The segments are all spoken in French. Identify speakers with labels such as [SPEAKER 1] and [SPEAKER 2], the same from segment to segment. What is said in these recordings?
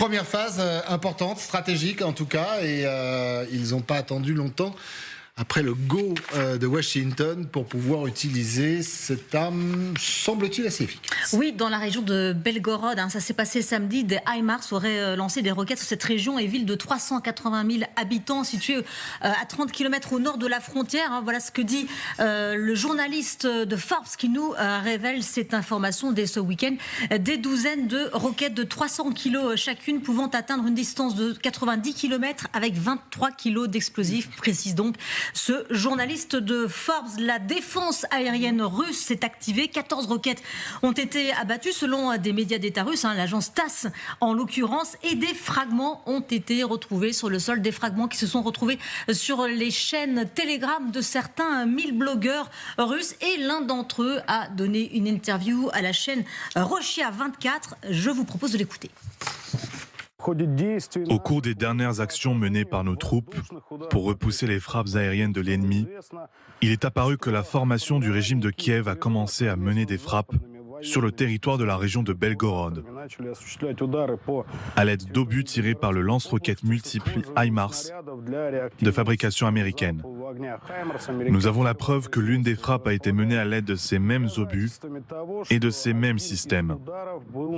[SPEAKER 1] Première phase importante, stratégique en tout cas, et ils n'ont pas attendu longtemps après le go de Washington pour pouvoir utiliser cette arme, semble-t-il, assez efficace.
[SPEAKER 2] Oui, dans la région de Belgorod, ça s'est passé samedi, des HIMARS auraient lancé des roquettes sur cette région et ville de 380 000 habitants située à 30 km au nord de la frontière. Voilà ce que dit le journaliste de Forbes qui nous révèle cette information dès ce week-end. Des douzaines de roquettes de 300 kg chacune pouvant atteindre une distance de 90 km avec 23 kg d'explosifs, précise donc ce journaliste de Forbes. La défense aérienne russe s'est activée. 14 roquettes ont été abattues selon des médias d'État russes, l'agence TASS en l'occurrence, et des fragments ont été retrouvés sur le sol, des fragments qui se sont retrouvés sur les chaînes Telegram de certains 1000 blogueurs russes, et l'un d'entre eux a donné une interview à la chaîne Rochia 24. Je vous propose de l'écouter.
[SPEAKER 3] Au cours des dernières actions menées par nos troupes pour repousser les frappes aériennes de l'ennemi, il est apparu que la formation du régime de Kiev a commencé à mener des frappes sur le territoire de la région de Belgorod, à l'aide d'obus tirés par le lance-roquettes multiple HIMARS de fabrication américaine. Nous avons la preuve que l'une des frappes a été menée à l'aide de ces mêmes obus et de ces mêmes systèmes.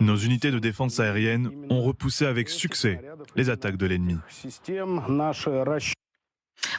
[SPEAKER 3] Nos unités de défense aérienne ont repoussé avec succès les attaques de l'ennemi.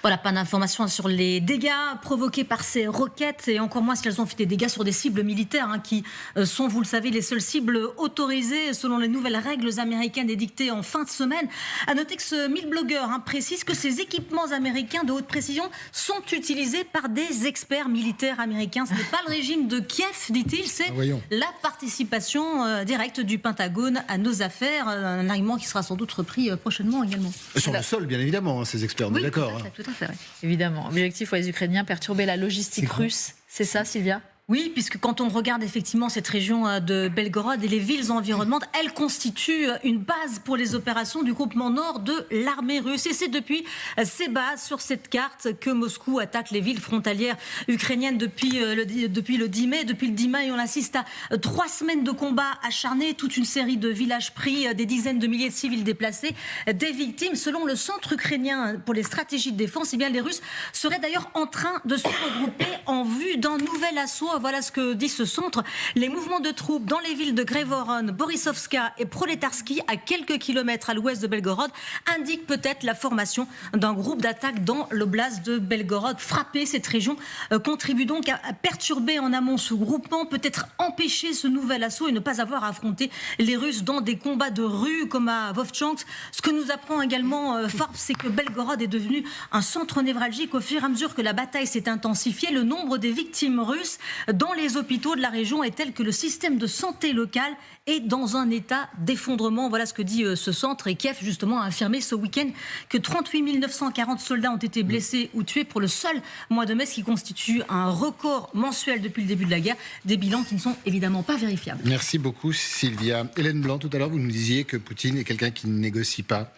[SPEAKER 2] Voilà, pas d'informations sur les dégâts provoqués par ces roquettes, et encore moins si elles ont fait des dégâts sur des cibles militaires qui sont, vous le savez, les seules cibles autorisées selon les nouvelles règles américaines édictées en fin de semaine. À noter que ce 1000 blogueurs précise que ces équipements américains de haute précision sont utilisés par des experts militaires américains. Ce n'est pas le régime de Kiev, dit-il, c'est la participation directe du Pentagone à nos affaires, un argument qui sera sans doute repris prochainement également.
[SPEAKER 1] Sur le sol, bien évidemment, ces experts, on est d'accord.
[SPEAKER 2] Tout à fait, oui.
[SPEAKER 4] Évidemment. Objectif pour les Ukrainiens, perturber la logistique russe. C'est ça, Sylvia ?
[SPEAKER 2] Oui, puisque quand on regarde effectivement cette région de Belgorod et les villes environnantes, elles constituent une base pour les opérations du groupement nord de l'armée russe. Et c'est depuis ces bases sur cette carte que Moscou attaque les villes frontalières ukrainiennes depuis le 10 mai. Depuis le 10 mai, on assiste à 3 semaines de combats acharnés, toute une série de villages pris, des dizaines de milliers de civils déplacés, des victimes. Selon le centre ukrainien pour les stratégies de défense, les Russes seraient d'ailleurs en train de se regrouper en vue d'un nouvel assaut. Voilà ce que dit ce centre. Les mouvements de troupes dans les villes de Grevoron, Borisovka et Proletarsky, à quelques kilomètres à l'ouest de Belgorod, indiquent peut-être la formation d'un groupe d'attaque dans l'oblast de Belgorod. Frapper cette région contribue donc à perturber en amont ce groupement, peut-être empêcher ce nouvel assaut et ne pas avoir à affronter les Russes dans des combats de rue comme à Vovchansk. Ce que nous apprend également Forbes, c'est que Belgorod est devenu un centre névralgique au fur et à mesure que la bataille s'est intensifiée. Le nombre des victimes russes dans les hôpitaux de la région est tel que le système de santé local est dans un état d'effondrement. Voilà ce que dit ce centre. Et Kiev, justement, a affirmé ce week-end que 38 940 soldats ont été blessés ou tués pour le seul mois de mai, ce qui constitue un record mensuel depuis le début de la guerre. Des bilans qui ne sont évidemment pas vérifiables.
[SPEAKER 1] Merci beaucoup, Sylvia. Hélène Blanc, tout à l'heure, vous nous disiez que Poutine est quelqu'un qui ne négocie pas,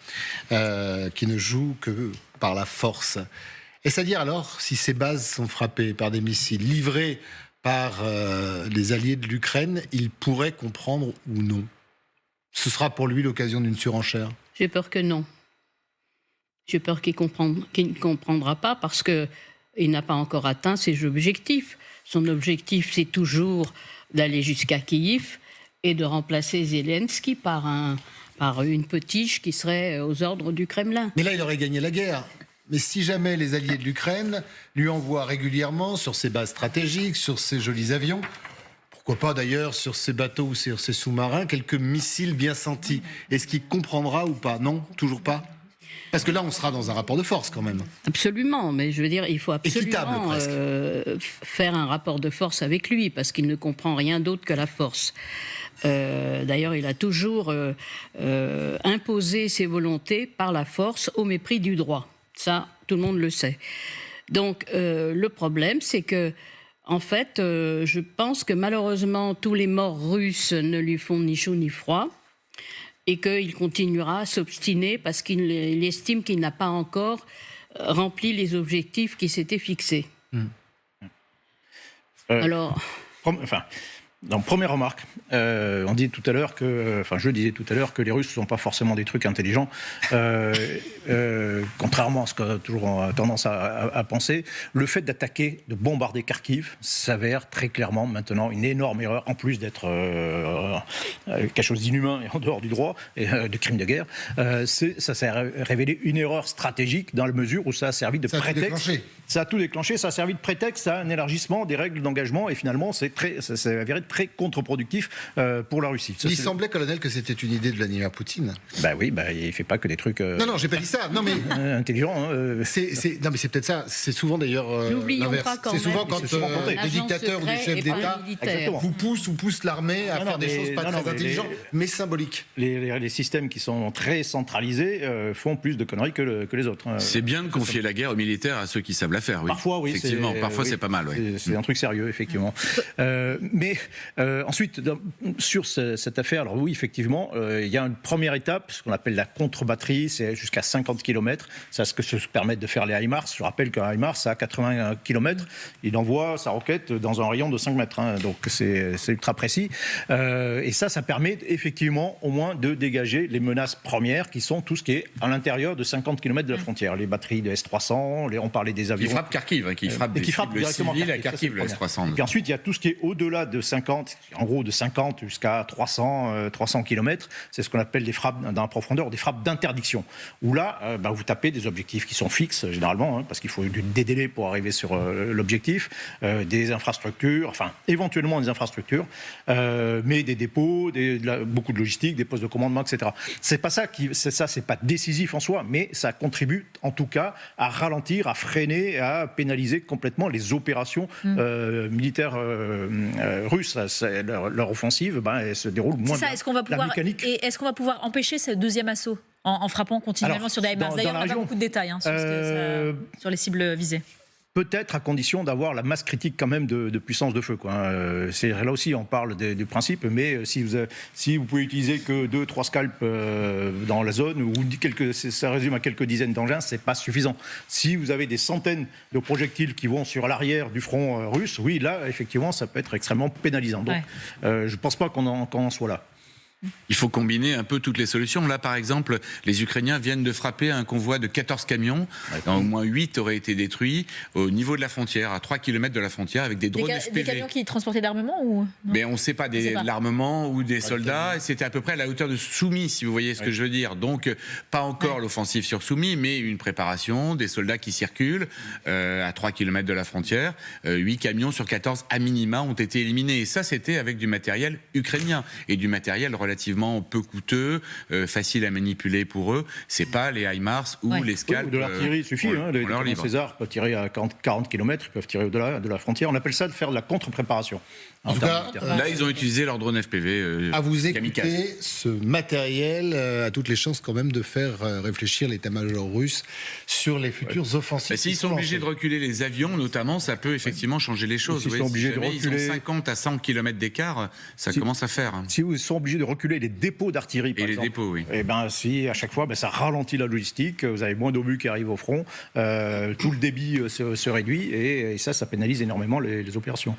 [SPEAKER 1] qui ne joue que par la force. Est-ce à dire alors, si ces bases sont frappées par des missiles livrés par les alliés de l'Ukraine, il pourrait comprendre ou non? Ce sera pour lui l'occasion d'une surenchère?
[SPEAKER 5] J'ai peur que non. J'ai peur qu'il ne comprendra pas parce qu'il n'a pas encore atteint ses objectifs. Son objectif, c'est toujours d'aller jusqu'à Kiev et de remplacer Zelensky par une potiche qui serait aux ordres du Kremlin.
[SPEAKER 1] Mais là, il aurait gagné la guerre. Mais si jamais les alliés de l'Ukraine lui envoient régulièrement sur ses bases stratégiques, sur ses jolis avions, pourquoi pas d'ailleurs sur ses bateaux ou sur ses sous-marins, quelques missiles bien sentis, est-ce qu'il comprendra ou pas? Non, toujours pas? Parce que là, on sera dans un rapport de force quand même.
[SPEAKER 5] Absolument, mais je veux dire, il faut absolument faire un rapport de force avec lui, parce qu'il ne comprend rien d'autre que la force. D'ailleurs, il a toujours imposé ses volontés par la force au mépris du droit. Ça, tout le monde le sait. Donc, le problème, c'est que, en fait, je pense que malheureusement, tous les morts russes ne lui font ni chaud ni froid, et qu'il continuera à s'obstiner parce qu'il estime qu'il n'a pas encore rempli les objectifs qui s'étaient fixés. Alors...
[SPEAKER 6] Donc, première remarque, on dit tout à l'heure je disais tout à l'heure que les Russes ne sont pas forcément des trucs intelligents, contrairement à ce qu'on a toujours tendance à penser. Le fait d'attaquer, de bombarder Kharkiv s'avère très clairement maintenant une énorme erreur, en plus d'être quelque chose d'inhumain et en dehors du droit et de crimes de guerre. Ça s'est révélé une erreur stratégique dans la mesure où ça a servi de prétexte. Ça a tout déclenché, ça a servi de prétexte à un élargissement des règles d'engagement et finalement ça s'est avéré très contre-productif pour la Russie.
[SPEAKER 1] Il semblait, colonel, que c'était une idée de Vladimir Poutine.
[SPEAKER 6] Oui, il ne fait pas que des trucs
[SPEAKER 1] non, j'ai pas dit ça. Non, mais
[SPEAKER 6] intelligents.
[SPEAKER 1] Non, mais c'est peut-être ça. C'est souvent d'ailleurs l'inverse. C'est souvent quand des dictateurs ou des chefs d'État vous poussent l'armée à faire des choses pas très intelligentes, mais symboliques.
[SPEAKER 6] Les systèmes qui sont très centralisés font plus de conneries que les autres.
[SPEAKER 7] C'est bien de confier la guerre aux militaires, à ceux qui savent la faire. Oui.
[SPEAKER 6] Parfois, oui.
[SPEAKER 7] Effectivement, parfois c'est pas mal. Oui.
[SPEAKER 6] C'est un truc sérieux, effectivement. Mais ensuite, sur cette affaire, alors oui, effectivement, il y a une première étape, ce qu'on appelle la contre-batterie, c'est jusqu'à 50 km. C'est ce que se permettent de faire les HIMARS. Je rappelle qu'un HIMARS, à 80 km, il envoie sa roquette dans un rayon de 5 mètres. Donc c'est ultra précis. Et ça permet effectivement au moins de dégager les menaces premières, qui sont tout ce qui est à l'intérieur de 50 km de la frontière. Les batteries de S-300, on parlait des avions.
[SPEAKER 7] Qui frappent Kharkiv, qui frappent des cibles civiles à Kharkiv, le S-300.
[SPEAKER 6] Et puis ensuite, il y a tout ce qui est au-delà de 50, en gros de 50 jusqu'à 300 km. C'est ce qu'on appelle des frappes dans la profondeur, des frappes d'interdiction. Où là, vous tapez des objectifs qui sont fixes, généralement, parce qu'il faut des délais pour arriver sur l'objectif, des infrastructures, enfin, éventuellement des infrastructures, mais des dépôts, beaucoup de logistique, des postes de commandement, etc. C'est pas décisif en soi, mais ça contribue, en tout cas, à ralentir, à freiner, à pénaliser complètement les opérations militaires russes. Leur offensive, elle se déroule moins bien.
[SPEAKER 4] Est-ce qu'on va pouvoir empêcher ce deuxième assaut en frappant continuellement sur des HIMARS? D'ailleurs, on n'a pas beaucoup de détails sur les cibles visées.
[SPEAKER 6] Peut-être à condition d'avoir la masse critique quand même de puissance de feu. C'est là aussi on parle du principe, mais si vous pouvez utiliser que 2-3 scalps dans la zone, ou ça résume à quelques dizaines d'engins, c'est pas suffisant. Si vous avez des centaines de projectiles qui vont sur l'arrière du front russe, oui, là effectivement ça peut être extrêmement pénalisant. Donc je pense pas qu'on en soit là.
[SPEAKER 7] Il faut combiner un peu toutes les solutions. Là, par exemple, les Ukrainiens viennent de frapper un convoi de 14 camions. Au moins 8 auraient été détruits au niveau de la frontière, à 3 km de la frontière, avec des drones FPV.
[SPEAKER 4] Des camions qui transportaient de l'armement ou...
[SPEAKER 7] Mais on ne sait pas, de l'armement ou des soldats. C'était à peu près à la hauteur de Soumy, si vous voyez ce que je veux dire. Donc, pas encore l'offensive sur Soumy, mais une préparation, des soldats qui circulent à 3 km de la frontière. 8 camions sur 14 à minima ont été éliminés. Et ça, c'était avec du matériel ukrainien et du matériel relativement peu coûteux, facile à manipuler pour eux. C'est pas les HIMARS ou les Scalp.
[SPEAKER 6] De l'artillerie, il suffit. Les César peuvent tirer à 40 km, ils peuvent tirer au-delà de la frontière. On appelle ça de faire de la contre-préparation.
[SPEAKER 1] En tout cas,
[SPEAKER 7] là, ils ont utilisé leur drone FPV.
[SPEAKER 1] À vous écouter, ce matériel a toutes les chances quand même de faire réfléchir l'état-major russe sur les futures offensives.
[SPEAKER 7] S'ils sont obligés de reculer les avions, notamment, ça peut effectivement changer les choses.
[SPEAKER 6] S'ils sont obligés de reculer...
[SPEAKER 7] Ils ont 50 à 100 km d'écart, ça commence à faire.
[SPEAKER 6] Si ils sont obligés de reculer les dépôts d'artillerie, par exemple,
[SPEAKER 7] dépôts, oui.
[SPEAKER 6] Et si à chaque fois, ça ralentit la logistique, vous avez moins d'obus qui arrivent au front, tout le débit se réduit et ça pénalise énormément les opérations.